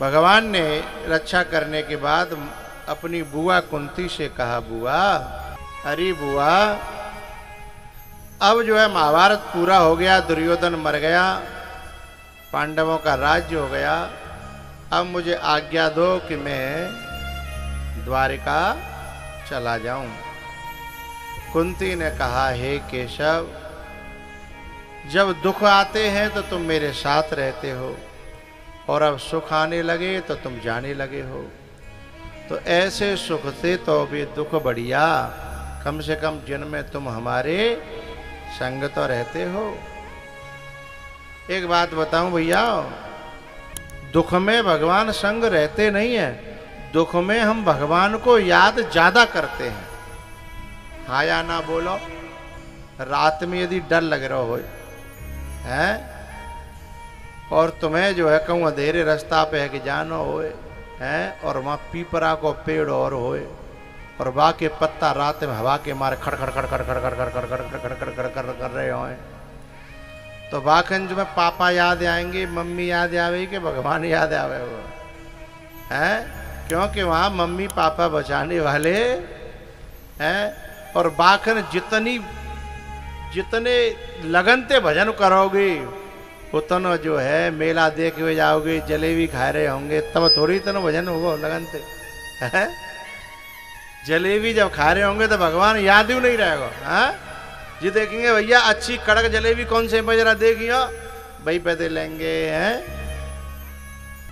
भगवान ने रक्षा करने के बाद अपनी बुआ कुंती से कहा, बुआ, अरे बुआ, अब जो है महाभारत पूरा हो गया, दुर्योधन मर गया, पांडवों का राज्य हो गया, अब मुझे आज्ञा दो कि मैं द्वारिका चला जाऊं। कुंती ने कहा, हे केशव, जब दुख आते हैं तो तुम मेरे साथ रहते हो, और अब सुख आने लगे तो तुम जाने लगे हो, तो ऐसे सुख से तो भी दुख बढ़िया, कम से कम जिनमें तुम हमारे संग तो रहते हो। एक बात बताऊं भैया, दुख में भगवान संग रहते नहीं है, दुख में हम भगवान को याद ज्यादा करते हैं। हाँ या ना बोलो। रात में यदि डर लग रहा हो है, और तुम्हें जो है कहूँ अंधेरे रास्ता पे है कि जाना होए है, और वहाँ पीपरा को पेड़ और होए, और बाकी पत्ता रात में हवा के मारे खड़ खड़ खड़ खड़ खड़ खड़ खड़ खड़ खड़ खड़ खड़ खड़ खड़ कर रहे होए, तो बाखन जो में पापा याद आएंगे, मम्मी याद आवे कि भगवान याद आवे वो है, क्योंकि वहाँ मम्मी पापा बचाने वाले हैं। और बाखन जितने लगनते भजन करोगे उतना जो है मेला देख हुए जाओगे, जलेबी खा रहे होंगे, तब थोड़ी इतना भजन होगा लगनते है। जलेबी जब खा रहे होंगे तो भगवान याद ही नहीं रहेगा। हाँ जी, देखेंगे भैया अच्छी कड़क जलेबी कौन से बजरा देखियो भाई पैदे लेंगे हैं।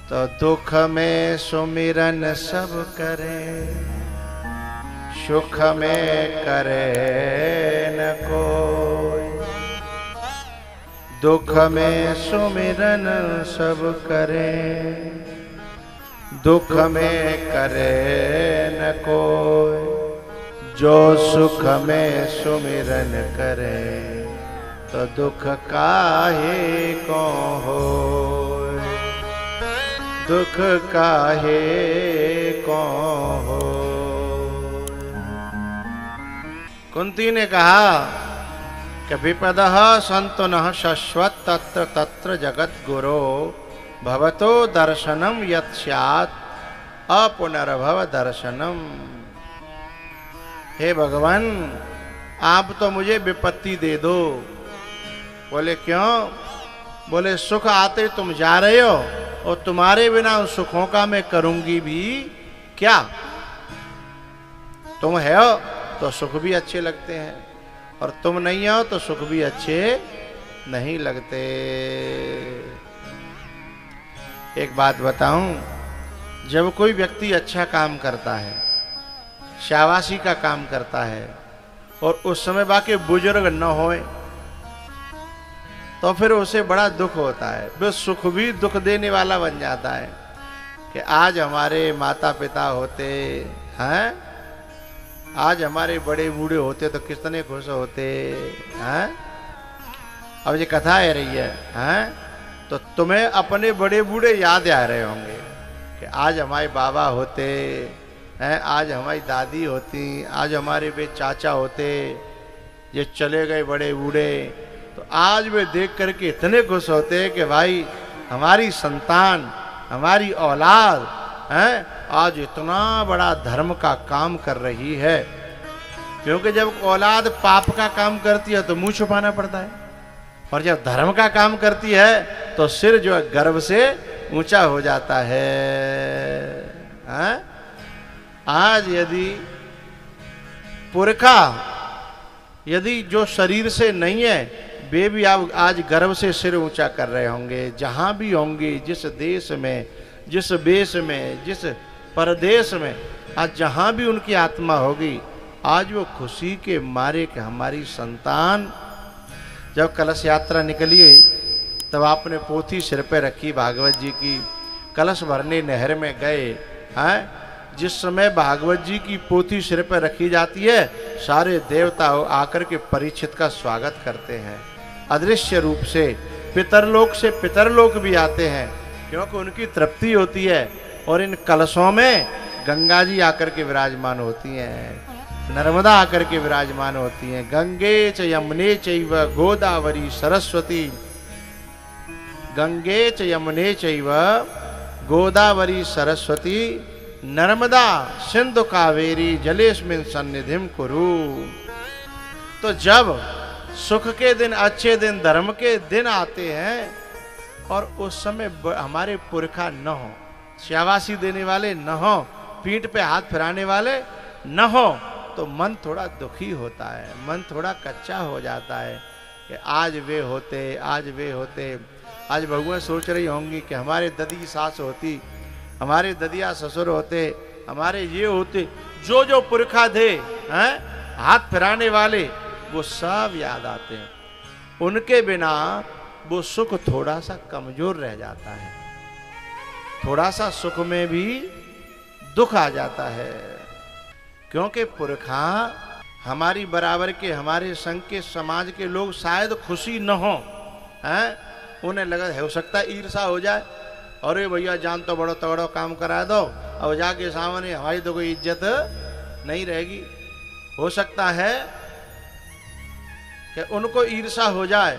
तो दुख में सुमिरन सब करें, सुख में करे न कोई, दुख में सुमिरन सब करे, दुख में करे न कोई, जो सुख में सुमिरन करे, तो दुख काहे को होय, दुख काहे को होय। कुंती ने कहा कि विपदः सन्तुनः शश्वत् तत्र तत्र जगत गुरो, भवतो दर्शनम यत् स्यात् अपुनर्भव दर्शनम। हे भगवान, आप तो मुझे विपत्ति दे दो। बोले क्यों? बोले सुख आते तुम जा रहे हो, और तुम्हारे बिना उन सुखों का मैं करूंगी भी क्या? तुम हो तो सुख भी अच्छे लगते हैं, और तुम नहीं हो तो सुख भी अच्छे नहीं लगते। एक बात बताऊं, जब कोई व्यक्ति अच्छा काम करता है, शाबाशी का काम करता है, और उस समय बाकी बुजुर्ग न होए, तो फिर उसे बड़ा दुख होता है। वो सुख भी दुख देने वाला बन जाता है कि आज हमारे माता पिता होते हैं, आज हमारे बड़े बूढ़े होते तो कितने खुश होते हैं। अब ये कथा है रही है, तो तुम्हें अपने बड़े बूढ़े याद आ रहे होंगे कि आज हमारे बाबा होते हैं, आज हमारी दादी होती, आज हमारे वे चाचा होते, ये चले गए बड़े बूढ़े, तो आज वे देख करके इतने खुश होते कि भाई हमारी संतान, हमारी औलाद है आज इतना बड़ा धर्म का काम कर रही है। क्योंकि जब औलाद पाप का काम करती है तो मुंह छुपाना पड़ता है, और जब धर्म का काम करती है तो सिर जो है गर्व से ऊंचा हो जाता है। आज यदि पुरखा यदि जो शरीर से नहीं है, वे भी आज गर्व से सिर ऊंचा कर रहे होंगे। जहां भी होंगे, जिस देश में, जिस वेश में, जिस परदेश में, आज जहां भी उनकी आत्मा होगी, आज वो खुशी के मारे कि हमारी संतान। जब कलश यात्रा निकली हुई तब आपने पोथी सिर पे रखी भागवत जी की, कलश भरने नहर में गए हैं। जिस समय भागवत जी की पोथी सिर पर रखी जाती है, सारे देवता आकर के परीक्षित का स्वागत करते हैं। अदृश्य रूप से पितरलोक भी आते हैं, क्योंकि उनकी तृप्ति होती है। और इन कलशों में गंगा जी आकर के विराजमान होती हैं, नर्मदा आकर के विराजमान होती हैं। गंगे च यमुने चैव गोदावरी सरस्वती, गंगे च यमुने चैव गोदावरी सरस्वती नर्मदा सिंधु कावेरी जलेस्मिन सन्निधिम कुरु। तो जब सुख के दिन, अच्छे दिन, धर्म के दिन आते हैं और उस समय हमारे पुरखा न हो, शाबाशी देने वाले न हो, पीठ पे हाथ फिराने वाले न हो, तो मन थोड़ा दुखी होता है, मन थोड़ा कच्चा हो जाता है कि आज वे होते, आज वे होते। आज भगवान सोच रही होंगी कि हमारे ददी सास होती, हमारे ददिया ससुर होते, हमारे ये होते, जो जो पुरखा थे हैं हाथ फिराने वाले, वो सब याद आते हैं। उनके बिना वो सुख थोड़ा सा कमजोर रह जाता है, थोड़ा सा सुख में भी दुख आ जाता है। क्योंकि पुरखा हमारी बराबर के, हमारे संग के समाज के लोग शायद खुशी न हो, हैं उन्हें लगा हो सकता है ईर्षा हो जाए, अरे भैया जान तो बड़ो तगड़ो काम करा दो, अब जाके सामने हमारी तो कोई इज्जत नहीं रहेगी। हो सकता है कि उनको ईर्षा हो जाए,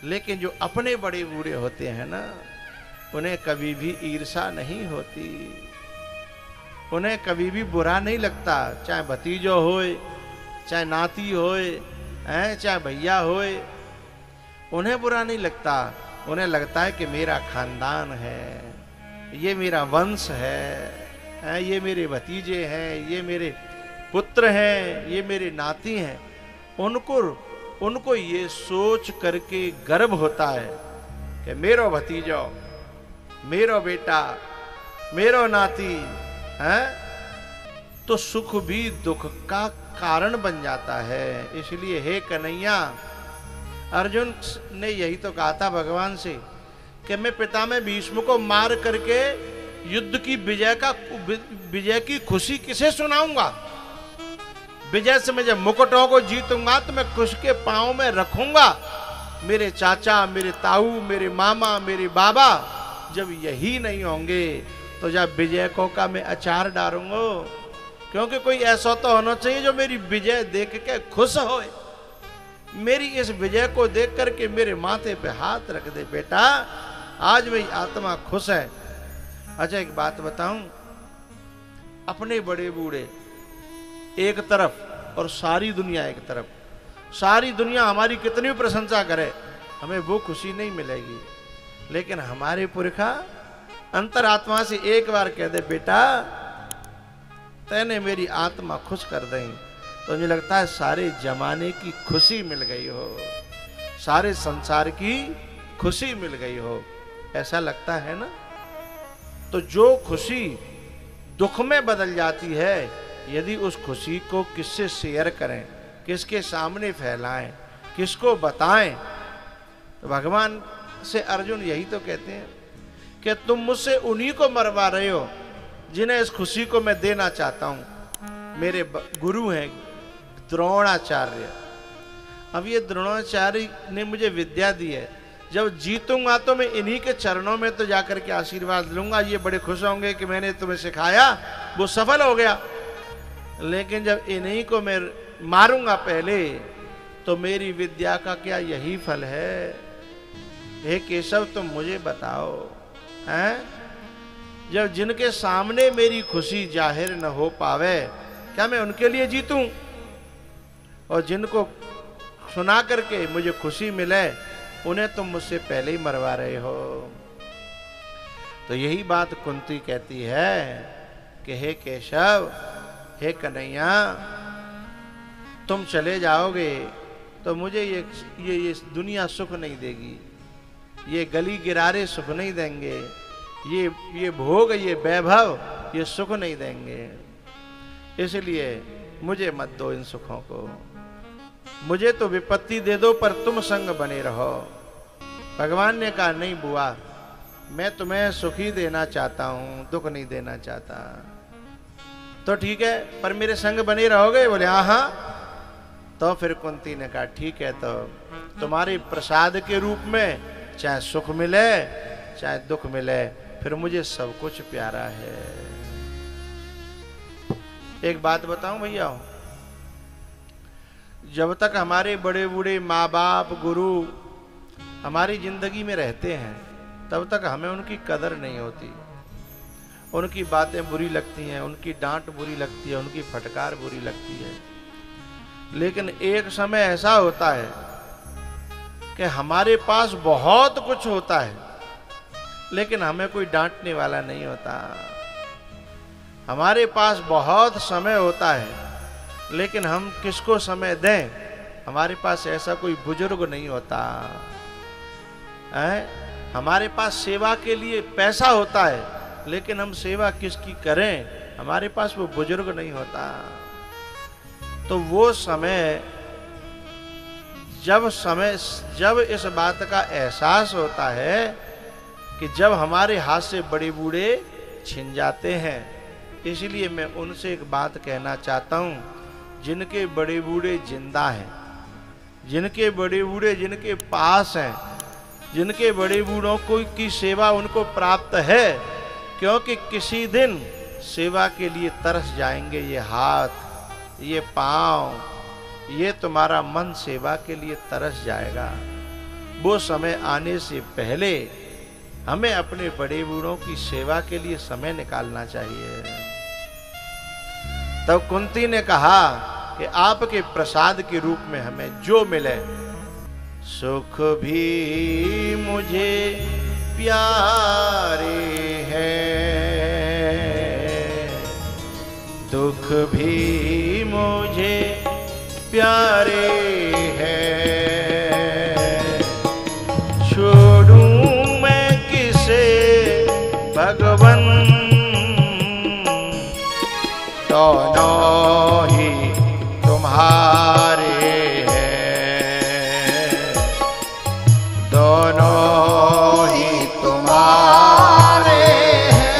लेकिन जो अपने बड़े बूढ़े होते हैं ना, उन्हें कभी भी ईर्षा नहीं होती, उन्हें कभी भी बुरा नहीं लगता। चाहे भतीजो होए, चाहे नाती होए, चाहे भैया होए, उन्हें बुरा नहीं लगता। उन्हें लगता है कि मेरा खानदान है, ये मेरा वंश है, ये मेरे भतीजे हैं, ये मेरे पुत्र हैं, ये मेरे नाती हैं। उनको ये सोच करके गर्व होता है कि मेरो भतीजो, मेरो बेटा, मेरो नाती है, तो सुख भी दुख का कारण बन जाता है। इसलिए हे कन्हैया, अर्जुन ने यही तो कहा था भगवान से कि मैं पिता में भीष्म को मार करके युद्ध की विजय की खुशी किसे सुनाऊंगा? विजय से मैं जब मुकुटों को जीतूंगा तो मैं खुश के पांव में रखूंगा। मेरे चाचा, मेरे ताऊ, मेरे मामा, मेरे बाबा जब यही नहीं होंगे तो जब विजय को का मैं अचार डालूंगा। क्योंकि कोई ऐसा तो होना चाहिए जो मेरी विजय देख के खुश होए, मेरी इस विजय को देख करके मेरे माथे पे हाथ रख दे, बेटा आज मेरी आत्मा खुश है। अच्छा एक बात बताऊं, अपने बड़े बूढ़े एक तरफ और सारी दुनिया एक तरफ, सारी दुनिया हमारी कितनी भी प्रशंसा करे, हमें वो खुशी नहीं मिलेगी। लेकिन हमारे पुरखा अंतरात्मा से एक बार कह दे, बेटा तैने मेरी आत्मा खुश कर दें, तो मुझे लगता है सारे जमाने की खुशी मिल गई हो, सारे संसार की खुशी मिल गई हो, ऐसा लगता है ना। तो जो खुशी दुख में बदल जाती है, यदि उस खुशी को किससे शेयर करें, किसके सामने फैलाएं, किसको बताएं, तो भगवान से अर्जुन यही तो कहते हैं कि तुम मुझसे उन्हीं को मरवा रहे हो जिन्हें इस खुशी को मैं देना चाहता हूं। मेरे गुरु हैं द्रोणाचार्य। अब ये द्रोणाचार्य ने मुझे विद्या दी है, जब जीतूंगा तो मैं इन्हीं के चरणों में तो जाकर के आशीर्वाद लूंगा, ये बड़े खुश होंगे कि मैंने तुम्हें सिखाया, वो सफल हो गया। लेकिन जब इन्हीं को मैं मारूंगा पहले, तो मेरी विद्या का क्या यही फल है? हे केशव तुम मुझे बताओ, हैं? जब जिनके सामने मेरी खुशी जाहिर न हो पावे, क्या मैं उनके लिए जीतूं? और जिनको सुना करके मुझे खुशी मिले, उन्हें तुम मुझसे पहले ही मरवा रहे हो। तो यही बात कुंती कहती है कि हे केशव, हे कन्हैया, तुम चले जाओगे तो मुझे ये दुनिया सुख नहीं देगी, ये गली गिरारे सुख नहीं देंगे, ये भोग, ये वैभव, ये सुख नहीं देंगे। इसलिए मुझे मत दो इन सुखों को, मुझे तो विपत्ति दे दो पर तुम संग बने रहो। भगवान ने कहा नहीं बुआ, मैं तुम्हें सुखी देना चाहता हूं, दुख नहीं देना चाहता। तो ठीक है, पर मेरे संग बने रहोगे? बोले हाँ। तो फिर कुंती ने कहा ठीक है, तो तुम्हारे प्रसाद के रूप में चाहे सुख मिले चाहे दुख मिले, फिर मुझे सब कुछ प्यारा है। एक बात बताऊं भैया, जब तक हमारे बड़े बूढ़े माँ बाप गुरु हमारी जिंदगी में रहते हैं, तब तक हमें उनकी कदर नहीं होती। उनकी बातें बुरी लगती हैं, उनकी डांट बुरी लगती है, उनकी फटकार बुरी लगती है। लेकिन एक समय ऐसा होता है कि हमारे पास बहुत कुछ होता है, लेकिन हमें कोई डांटने वाला नहीं होता। हमारे पास बहुत समय होता है, लेकिन हम किसको समय दें? हमारे पास ऐसा कोई बुजुर्ग नहीं होता है। हमारे पास सेवा के लिए पैसा होता है, लेकिन हम सेवा किसकी करें? हमारे पास वो बुजुर्ग नहीं होता। तो वो समय जब इस बात का एहसास होता है कि जब हमारे हाथ से बड़े बूढ़े छिन जाते हैं। इसलिए मैं उनसे एक बात कहना चाहता हूं, जिनके बड़े बूढ़े जिंदा हैं, जिनके बड़े बूढ़े जिनके पास हैं, जिनके बड़े बूढ़ों की सेवा उनको प्राप्त है, क्योंकि किसी दिन सेवा के लिए तरस जाएंगे ये हाथ, ये पांव, ये तुम्हारा मन सेवा के लिए तरस जाएगा। वो समय आने से पहले हमें अपने बड़े बूढ़ों की सेवा के लिए समय निकालना चाहिए। तब कुंती ने कहा कि आपके प्रसाद के रूप में हमें जो मिले, सुख भी मुझे प्यारे हैं, दुख भी मुझे प्यारे हैं, छोड़ूं मैं किसे भगवन, दोनों ही तुम्हारे हैं, दोनों ही तुम्हारे हैं।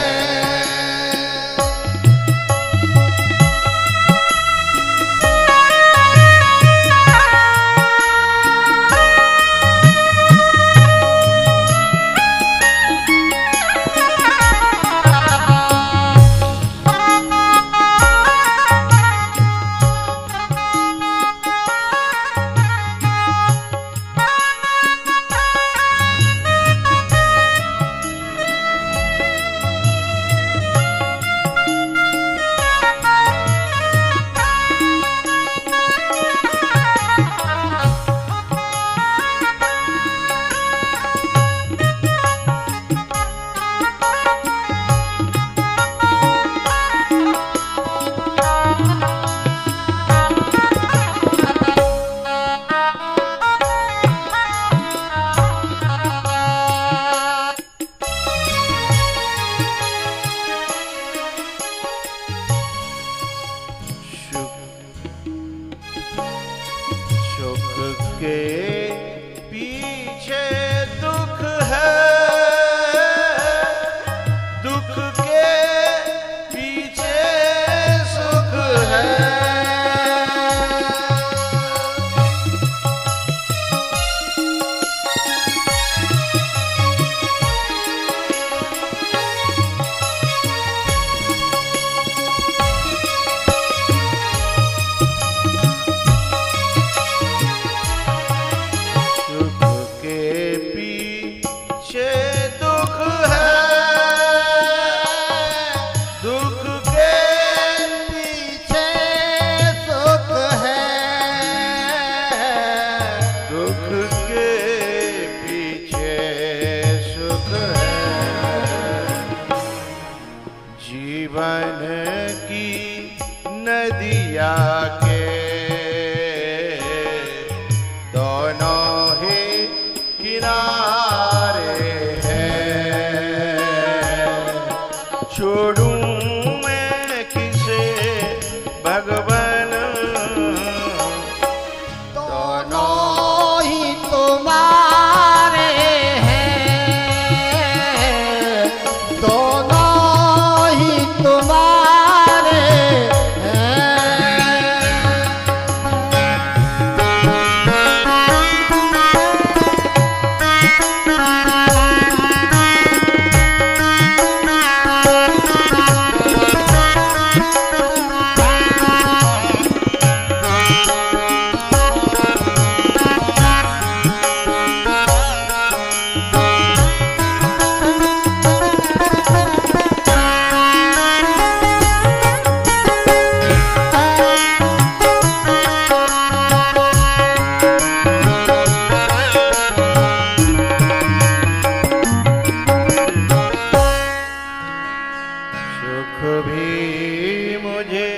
सुख भी मुझे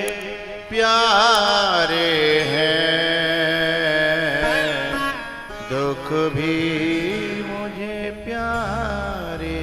प्यारे हैं, दुख भी मुझे प्यारे